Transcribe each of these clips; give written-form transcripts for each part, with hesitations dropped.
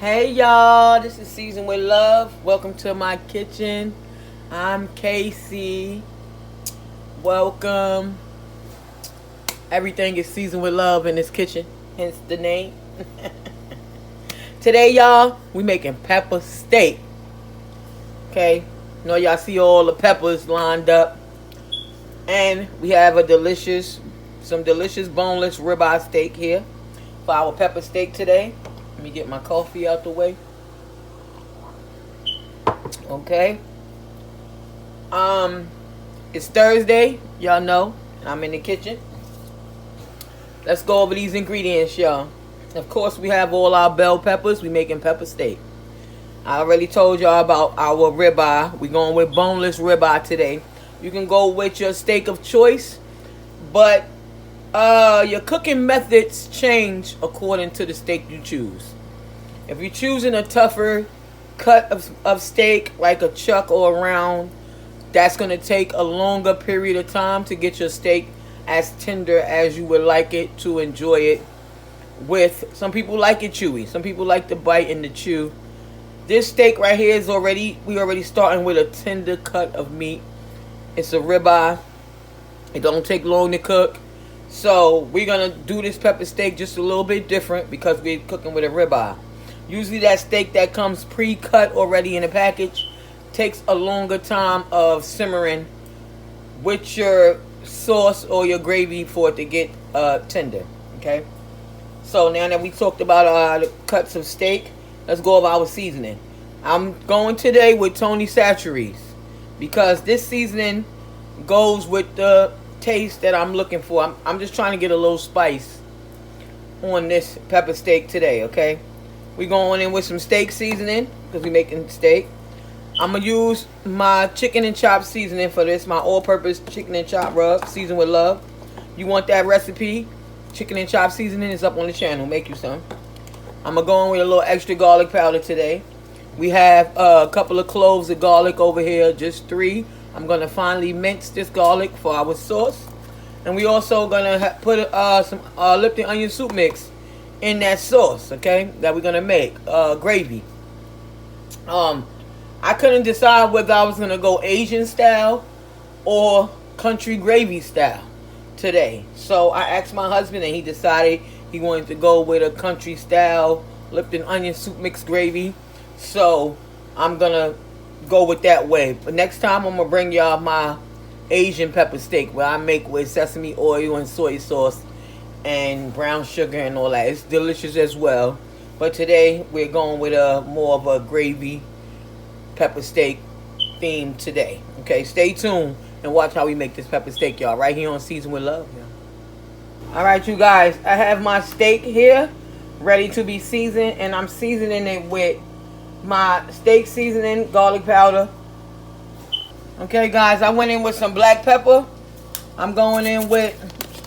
Hey y'all, this is Season with Love. Welcome to my kitchen. I'm Casey. Welcome. Everything is seasoned with love in this kitchen, hence the name. Today, y'all, we making pepper steak. Okay, you know y'all see all the peppers lined up, and we have some delicious boneless ribeye steak here for our pepper steak today. Let me get my coffee out the way. Okay. It's Thursday, y'all know, and I'm in the kitchen. Let's go over these ingredients, y'all. Of course, we have all our bell peppers. We making pepper steak. I already told y'all about our ribeye. We're going with boneless ribeye today. You can go with your steak of choice, but your cooking methods change according to the steak you choose. If you're choosing a tougher cut of steak, like a chuck or a round, that's going to take a longer period of time to get your steak as tender as you would like it to enjoy it with. Some people like it chewy. Some people like the bite and the chew. This steak right here is we already starting with a tender cut of meat. It's a ribeye. It don't take long to cook. So we're going to do this pepper steak just a little bit different because we're cooking with a ribeye. Usually that steak that comes pre-cut already in a package takes a longer time of simmering with your sauce or your gravy for it to get tender. Okay, so now that we talked about the cuts of steak, let's go over our seasoning. I'm going today with Tony Chachere's because this seasoning goes with the taste that I'm looking for. I'm just trying to get a little spice on this pepper steak today. Okay, we're going in with some steak seasoning because we're making steak. I'm going to use my chicken and chop seasoning for this, my all-purpose chicken and chop rub, seasoned with love. You want that recipe? Chicken and chop seasoning is up on the channel. Make you some. I'm going to go in with a little extra garlic powder today. We have a couple of cloves of garlic over here, just 3. I'm going to finely mince this garlic for our sauce. And we also going to put some Lipton onion soup mix in that sauce, okay, that we're going to make, gravy. I couldn't decide whether I was going to go Asian style or country gravy style today. So I asked my husband and he decided he wanted to go with a country style Lipton onion soup mix gravy. So I'm going to go with that way. But next time I'm going to bring y'all my Asian pepper steak where I make with sesame oil and soy sauce and brown sugar and all that. It's delicious as well. But today we're going with a more of a gravy pepper steak theme today. Okay, stay tuned and watch how we make this pepper steak, y'all, right here on Season with Love. All right, you guys, I have my steak here ready to be seasoned, and I'm seasoning it with my steak seasoning, garlic powder. Okay, guys, I went in with some black pepper. I'm going in with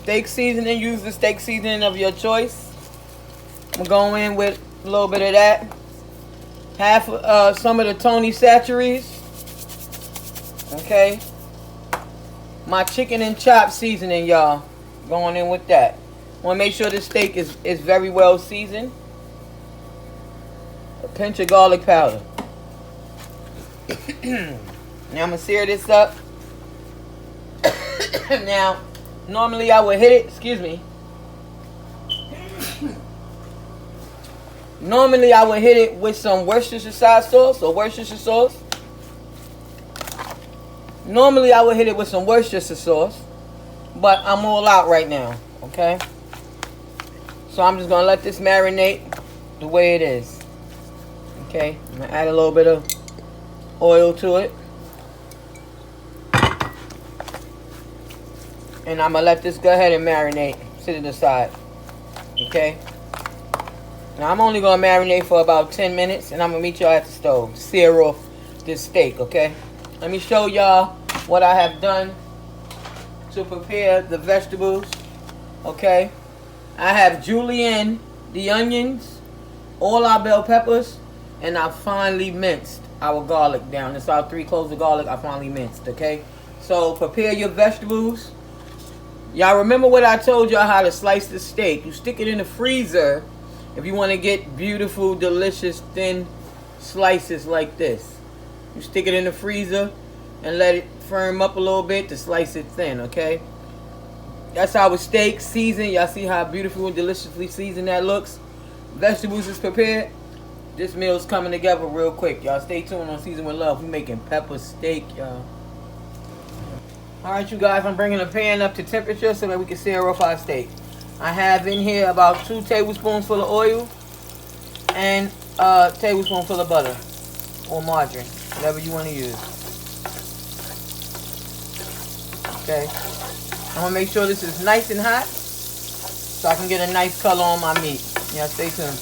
steak seasoning. Use the steak seasoning of your choice. I'm going in with a little bit of that. Half some of the Tony Chachere's. Okay. My chicken and chop seasoning, y'all. Going in with that. Want to make sure this steak is very well seasoned. A pinch of garlic powder. Now I'm going to sear this up. Now, normally I would hit it. Excuse me. Normally, I would hit it with some Worcestershire sauce or Worcestershire sauce. Normally, I would hit it with some Worcestershire sauce. But I'm all out right now, okay? So I'm just going to let this marinate the way it is. Okay? I'm going to add a little bit of oil to it. And I'm going to let this go ahead and marinate. Sit it aside. Okay? Now, I'm only going to marinate for about 10 minutes, and I'm going to meet y'all at the stove. Sear off this steak, okay? Let me show y'all what I have done to prepare the vegetables, okay? I have julienne the onions, all our bell peppers, and I finely minced our garlic down. It's our 3 cloves of garlic I finely minced, okay? So, prepare your vegetables. Y'all remember what I told y'all how to slice the steak. You stick it in the freezer If you want to get beautiful, delicious, thin slices like this, you stick it in the freezer and let it firm up a little bit to slice it thin, okay? That's our steak seasoned. Y'all see how beautiful and deliciously seasoned that looks? Vegetables is prepared. This meal's coming together real quick. Y'all stay tuned on Season with Love. We're making pepper steak, y'all. Alright, you guys, I'm bringing the pan up to temperature so that we can sear off our steak. I have in here about 2 tablespoons full of oil and a tablespoonful of butter or margarine, whatever you want to use. Okay. I'm going to make sure this is nice and hot so I can get a nice color on my meat. Yeah, stay tuned.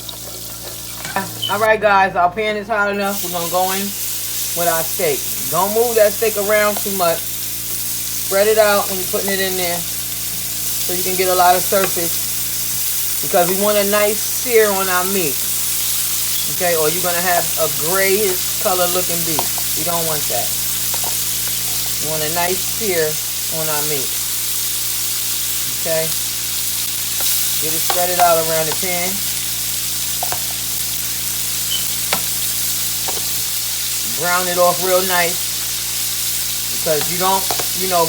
Alright guys, our pan is hot enough. We're going to go in with our steak. Don't move that steak around too much. Spread it out when you're putting it in there so you can get a lot of surface, because we want a nice sear on our meat. Okay, or you're going to have a grayish color looking beef. We don't want that. We want a nice sear on our meat. Okay, get it spread it out around the pan. Brown it off real nice, because you don't,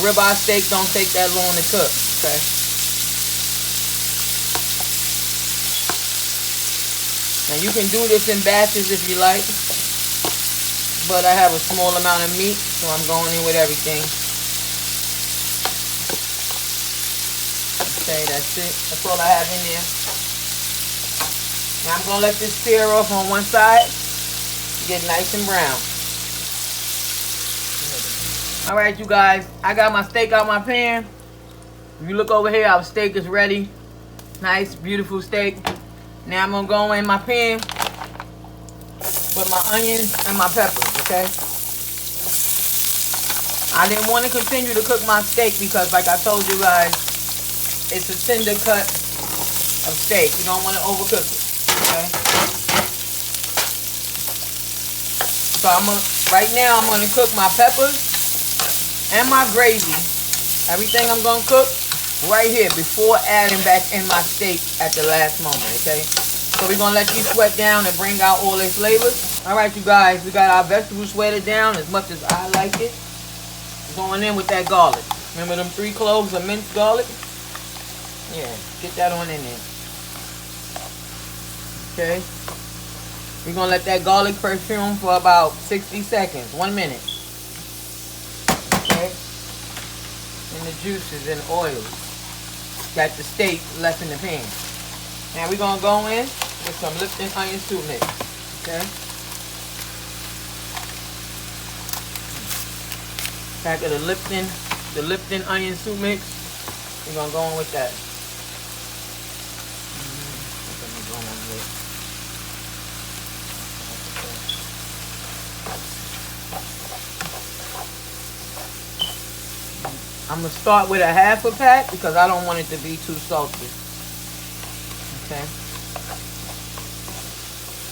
ribeye steak don't take that long to cook. Okay. Now you can do this in batches if you like, but I have a small amount of meat, so I'm going in with everything. Okay, that's it. That's all I have in there. Now I'm going to let this sear off on one side, get nice and brown. Alright, you guys, I got my steak out my pan. If you look over here, our steak is ready. Nice, beautiful steak. Now I'm going to go in my pan with my onions and my peppers, okay? I didn't want to continue to cook my steak because, like I told you guys, it's a tender cut of steak. You don't want to overcook it, okay? So right now I'm going to cook my peppers and my gravy. Everything I'm going to cook right here before adding back in my steak at the last moment, okay? So we're going to let these sweat down and bring out all their flavors. All right, you guys, we got our vegetables sweated down as much as I like it. Going in with that garlic. Remember them 3 cloves of minced garlic? Yeah, get that on in there. Okay. We're going to let that garlic perfume for about 60 seconds, 1 minute. Okay. And the juices and oils got the steak left in the pan. Now we're going to go in with some Lipton onion soup mix. Okay. Pack of the Lipton onion soup mix. We're going to go in with that. I'm going to start with a half a pack because I don't want it to be too salty. Okay.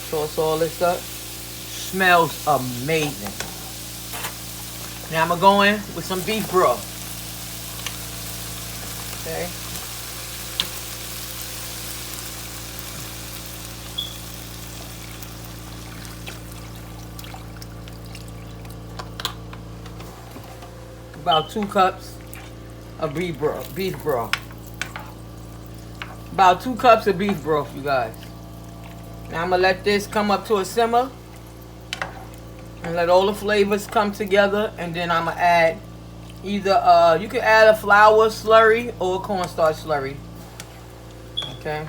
Toss all this up. Smells amazing. Now I'm going to go in with some beef broth. Okay. About 2 cups of beef broth. About 2 cups of beef broth, you guys. Now I'm going to let this come up to a simmer and let all the flavors come together, and then I'm going to add either, you can add a flour slurry or a cornstarch slurry. Okay.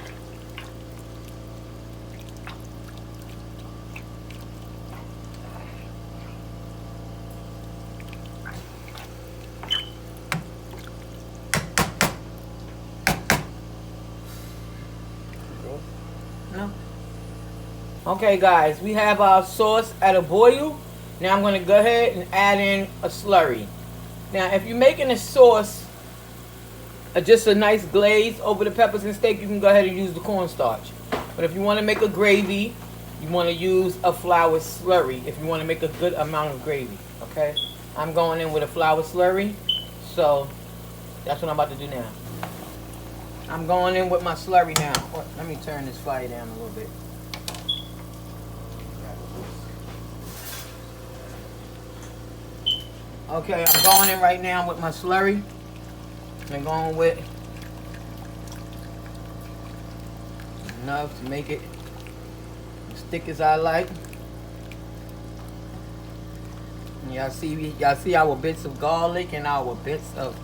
No. Okay, guys, we have our sauce at a boil. Now I'm going to go ahead and add in a slurry. Now, if you're making a sauce, just a nice glaze over the peppers and steak, you can go ahead and use the cornstarch. But if you want to make a gravy, you want to use a flour slurry if you want to make a good amount of gravy. Okay? I'm going in with a flour slurry. So, that's what I'm about to do now. I'm going in with my slurry now. Let me turn this fire down a little bit. Okay, I'm going in right now with my slurry. I'm going with enough to make it as thick as I like. And y'all see our bits of garlic and our bits of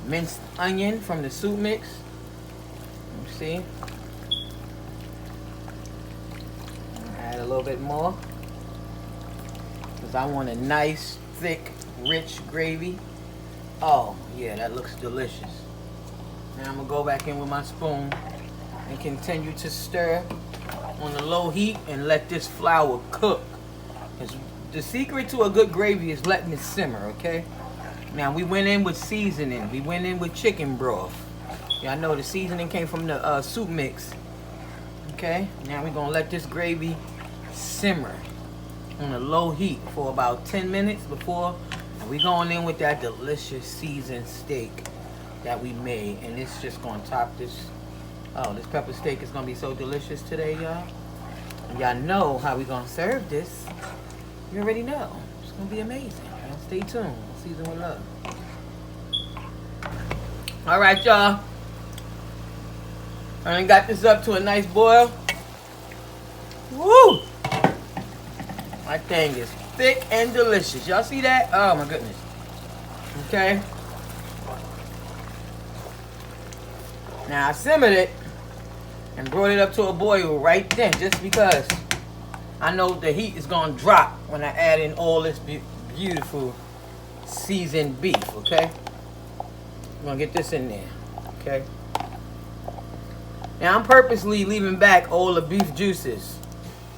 minced onion from the soup mix. You see? Add a little bit more because I want a nice, thick, rich gravy. Oh yeah, that looks delicious. Now I'm gonna go back in with my spoon and continue to stir on a low heat and let this flour cook. The secret to a good gravy is letting it simmer, okay? Now we went in with seasoning. We went in with chicken broth. Y'all know the seasoning came from the soup mix. Okay, now we're gonna let this gravy simmer on a low heat for about 10 minutes before we're going in with that delicious seasoned steak that we made. And it's just gonna top this. Oh, this pepper steak is gonna be so delicious today, y'all. Y'all know how we're gonna serve this. You already know. It's gonna be amazing. Now stay tuned. Season with love. Alright, y'all. I done got this up to a nice boil. Woo! My thing is thick and delicious. Y'all see that? Oh my goodness. Okay. Now I simmered it and brought it up to a boil right then, just because I know the heat is gonna drop when I add in all this beautiful seasoned beef. Okay, I'm gonna get this in there. Okay. Now I'm purposely leaving back all the beef juices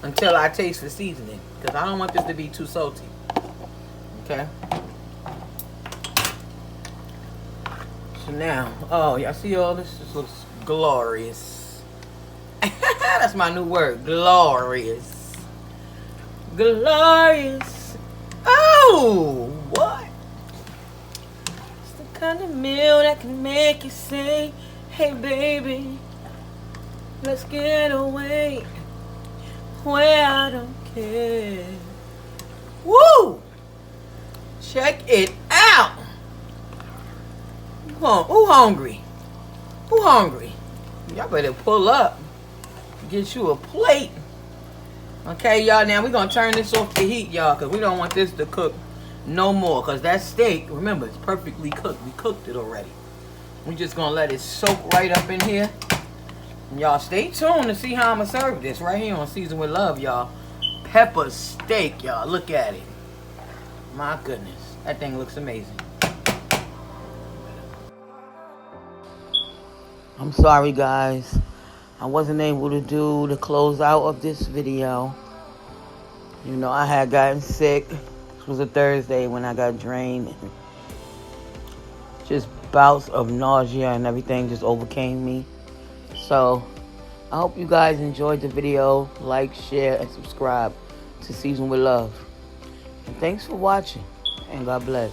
until I taste the seasoning, because I don't want this to be too salty. Okay. So now, oh, y'all see all this? This looks glorious. That's my new word, glorious. Glorious. Oh, what? It's the kind of meal that can make you say, hey baby, let's get away where I don't care. Woo! Check it out. Who hungry? Who hungry? Y'all better pull up. Get you a plate. Okay, y'all. Now we're going to turn this off the heat, y'all, because we don't want this to cook no more. Because that steak, remember, it's perfectly cooked. We cooked it already. We're just going to let it soak right up in here. And y'all stay tuned to see how I'm going to serve this right here on Season with Love, y'all. Pepper steak, y'all. Look at it. My goodness. That thing looks amazing. I'm sorry, guys. I wasn't able to do the close out of this video. You know, I had gotten sick. This was a Thursday when I got drained. Just bouts of nausea and everything just overcame me. So, I hope you guys enjoyed the video. Like, share, and subscribe to Season with Love. And thanks for watching. And God bless.